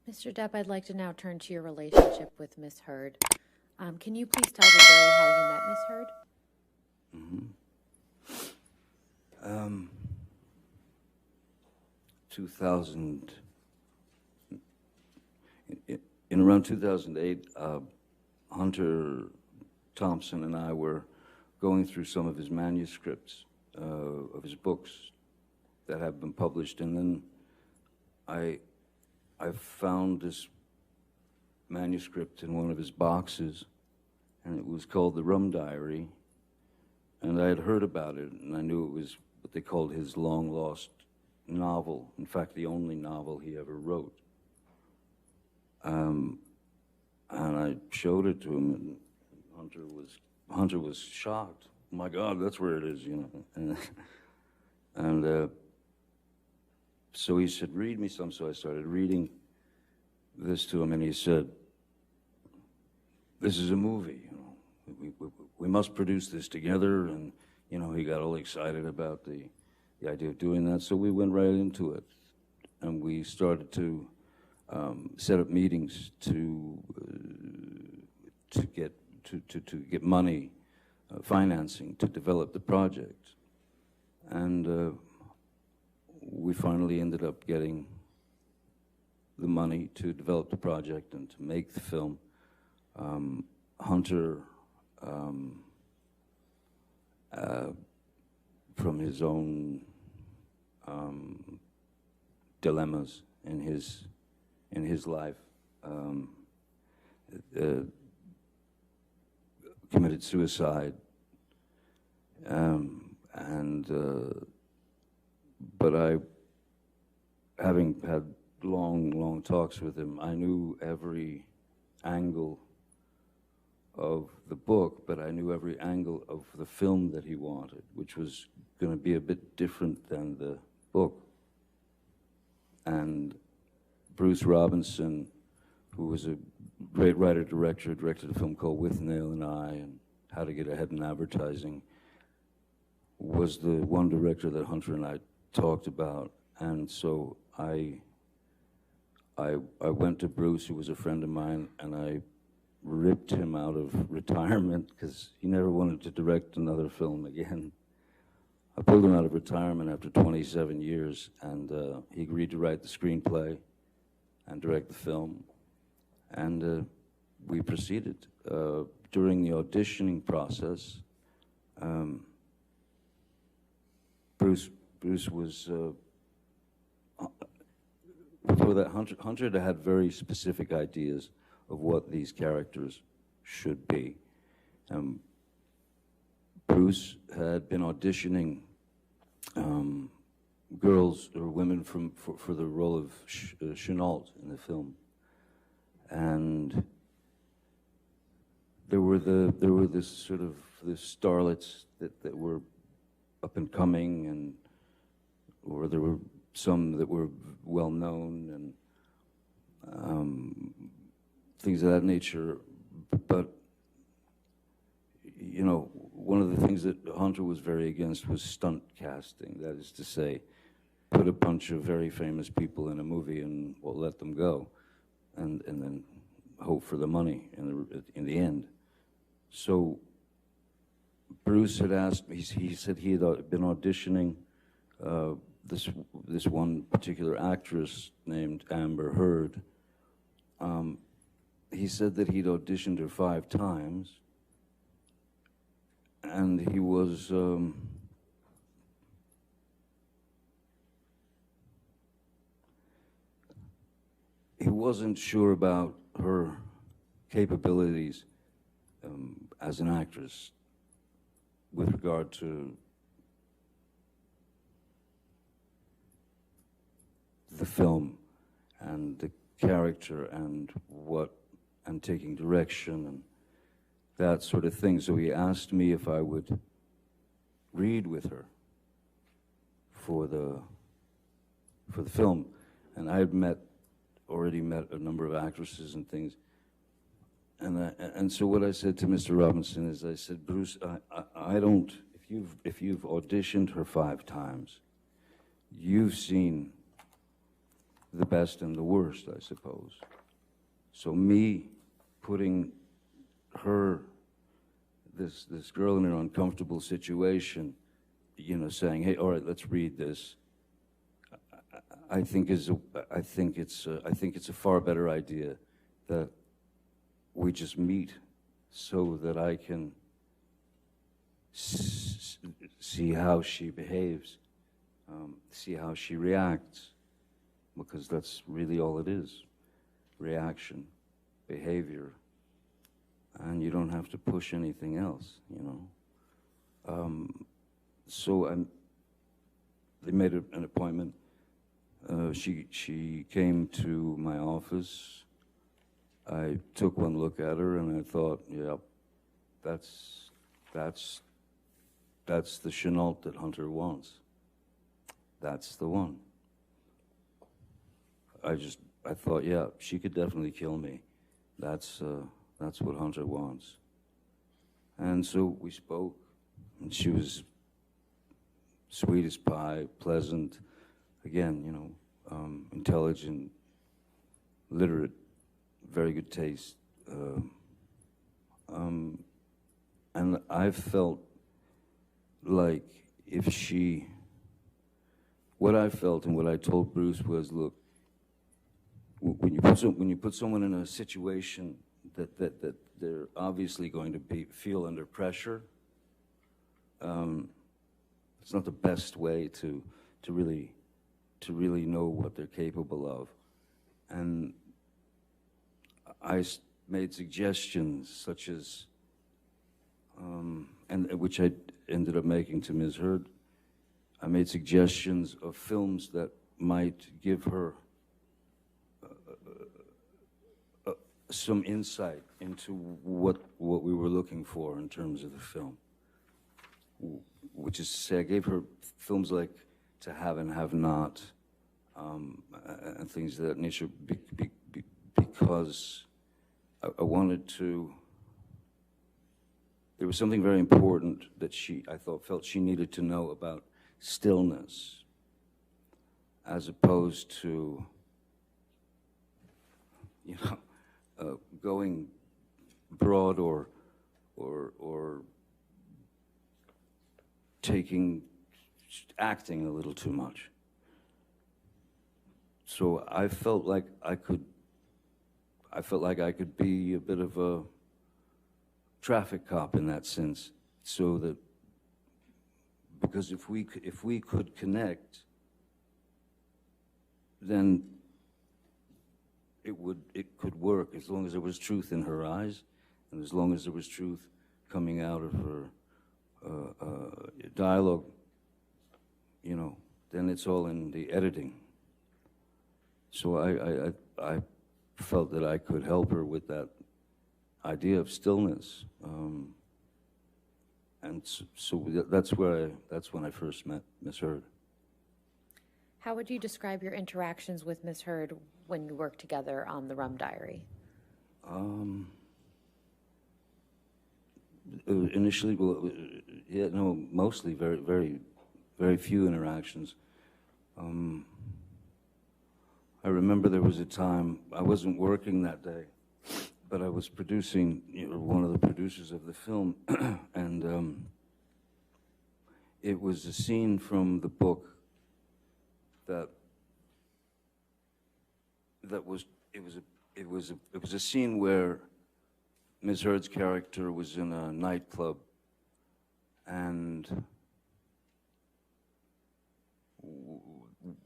Mr. Depp, I'd like to now turn to your relationship with Miss Heard. Can you please tell the jury how you met Miss Heard? 2000, in around 2008, Hunter Thompson and I were going through some of his manuscripts of his books that have been published, and then I found this manuscript in one of his boxes, and it was called The Rum Diary, and I had heard about it, and I knew it was what they called his long-lost novel, in fact, the only novel he ever wrote. And I showed it to him, and Hunter was shocked. Oh my God, that's where it is, you know. And so he said, read me some. So I started reading this to him, and he said, this is a movie, you know. We must produce this together. And, you know, he got all excited about the idea of doing that. So we went right into it, and we started to set up meetings to get money, financing to develop the project. And we finally ended up getting the money to develop the project and to make the film. Hunter, from his own dilemmas in his life, committed suicide, but having had long talks with him, I knew every angle of the book, but I knew every angle of the film that he wanted, which was going to be a bit different than the book. And Bruce Robinson, who was a great writer-director, directed a film called With Nail and I and How to Get Ahead in Advertising, was the one director that Hunter and I talked about. And so I went to Bruce, who was a friend of mine, and I ripped him out of retirement because he never wanted to direct another film again. I pulled him out of retirement after 27 years, and he agreed to write the screenplay and direct the film. And we proceeded. During the auditioning process, Bruce was, before that, Hunter had very specific ideas of what these characters should be. Bruce had been auditioning girls or women for the role of Chenault in the film, and there were this sort of starlets that were up and coming, or there were some that were well known and things of that nature. But you know, one of the things that Hunter was very against was stunt casting. That is to say, put a bunch of very famous people in a movie and let them go, and then hope for the money in the end. So Bruce had asked me. He said he had been auditioning this one particular actress named Amber Heard. He said that he'd auditioned her 5 times, and he was he wasn't sure about her capabilities as an actress with regard to the film and the character and taking direction and that sort of thing. So he asked me if I would read with her for the film, and I had already met a number of actresses and things, and so what I said to Mr. Robinson is, I said, Bruce, I don't. If you've auditioned her 5 times, you've seen the best and the worst, I suppose. So me putting her, this girl in an uncomfortable situation, you know, saying, "Hey, all right, let's read this," I think it's a far better idea that we just meet so that I can see how she behaves, see how she reacts, because that's really all it is, reaction, behavior, and you don't have to push anything else, you know. So they made an appointment. She came to my office. I took one look at her and I thought, yep, that's the Chenault that Hunter wants. That's the one. I thought, yeah, she could definitely kill me. That's what Hunter wants. And so we spoke, and she was sweet as pie, pleasant, again, you know, intelligent, literate, very good taste. And I felt like if she, what I felt and what I told Bruce was, look, when you put someone in a situation that they're obviously going to feel under pressure, it's not the best way to really know what they're capable of. And I made suggestions such as, and which I ended up making to Ms. Heard. I made suggestions of films that might give her some insight into what we were looking for in terms of the film. Which is to say, I gave her films like To Have and Have Not, and things of that nature, because I wanted to. There was something very important that I felt she needed to know about stillness, as opposed to, you know, going broad or acting a little too much. So I felt like I could be a bit of a traffic cop in that sense, so that, because if we could connect, then it could work, as long as there was truth in her eyes, and as long as there was truth coming out of her dialogue, you know, then it's all in the editing. So I felt that I could help her with that idea of stillness, and so that's when I first met Miss Heard. How would you describe your interactions with Ms. Heard when you worked together on The Rum Diary? Initially, well, yeah, no, mostly very, very, very few interactions. I remember there was a time, I wasn't working that day, but I was producing, you know, one of the producers of the film, and it was a scene from the book that was a scene where Ms. Heard's character was in a nightclub, and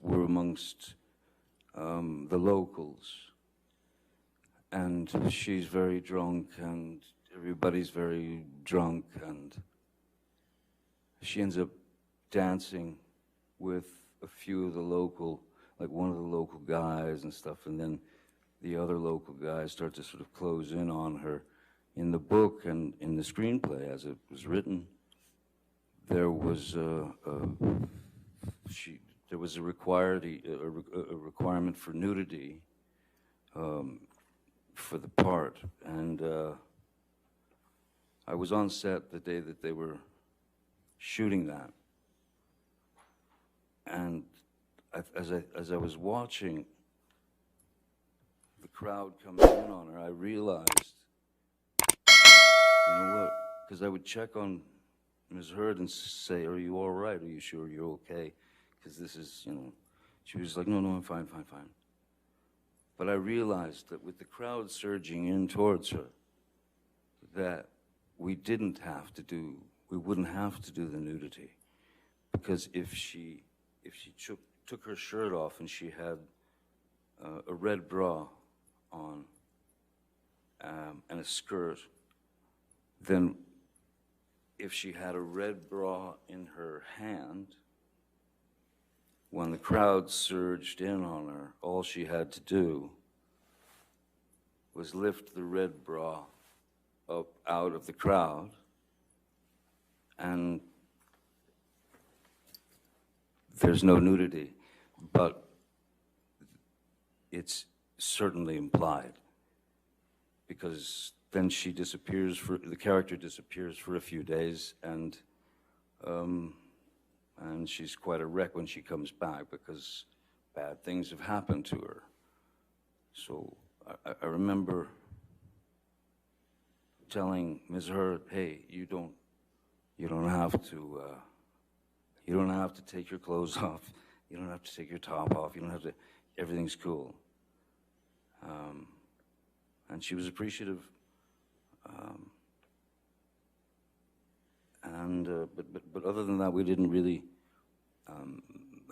we're amongst the locals, and she's very drunk, and everybody's very drunk, and she ends up dancing with a few of the local, like one of the local guys and stuff, and then the other local guys start to sort of close in on her. In the book and in the screenplay, as it was written, there was a requirement for nudity for the part, and I was on set the day that they were shooting that, and as I was watching, crowd coming in on her, I realized, you know what? Because I would check on Ms. Heard and say, "Are you all right? Are you sure you're okay? Because this is, you know." She was like, "No, no, I'm fine, fine, fine." But I realized that with the crowd surging in towards her, that we wouldn't have to do the nudity, because if she took her shirt off and she had a red bra on and a skirt, then if she had a red bra in her hand, when the crowd surged in on her, all she had to do was lift the red bra up out of the crowd, and there's no nudity, but it's certainly implied, because then the character disappears for a few days, and she's quite a wreck when she comes back, because bad things have happened to her. So I remember telling Ms. Heard, "Hey, you don't have to take your clothes off. You don't have to take your top off. You don't have to. Everything's cool." And she was appreciative. But other than that, we didn't really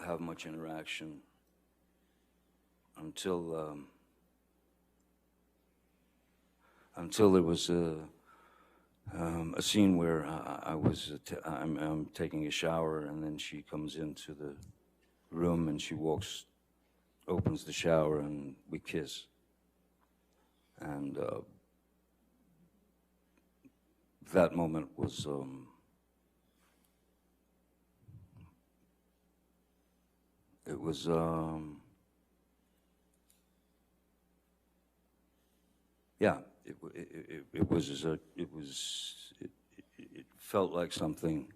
have much interaction until there was a scene where I'm taking a shower, and then she comes into the room and she opens the shower, and we kiss. And that moment was it felt like something.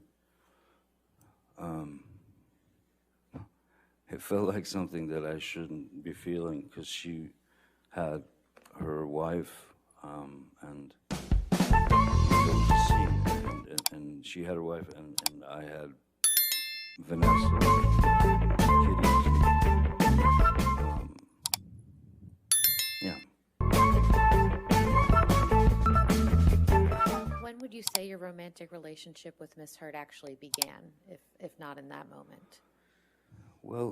It felt like something that I shouldn't be feeling, because she had her wife, and there was a scene, and she had her wife, and I had Vanessa, Kitty. Yeah. When would you say your romantic relationship with Miss Heard actually began, if not in that moment? Well,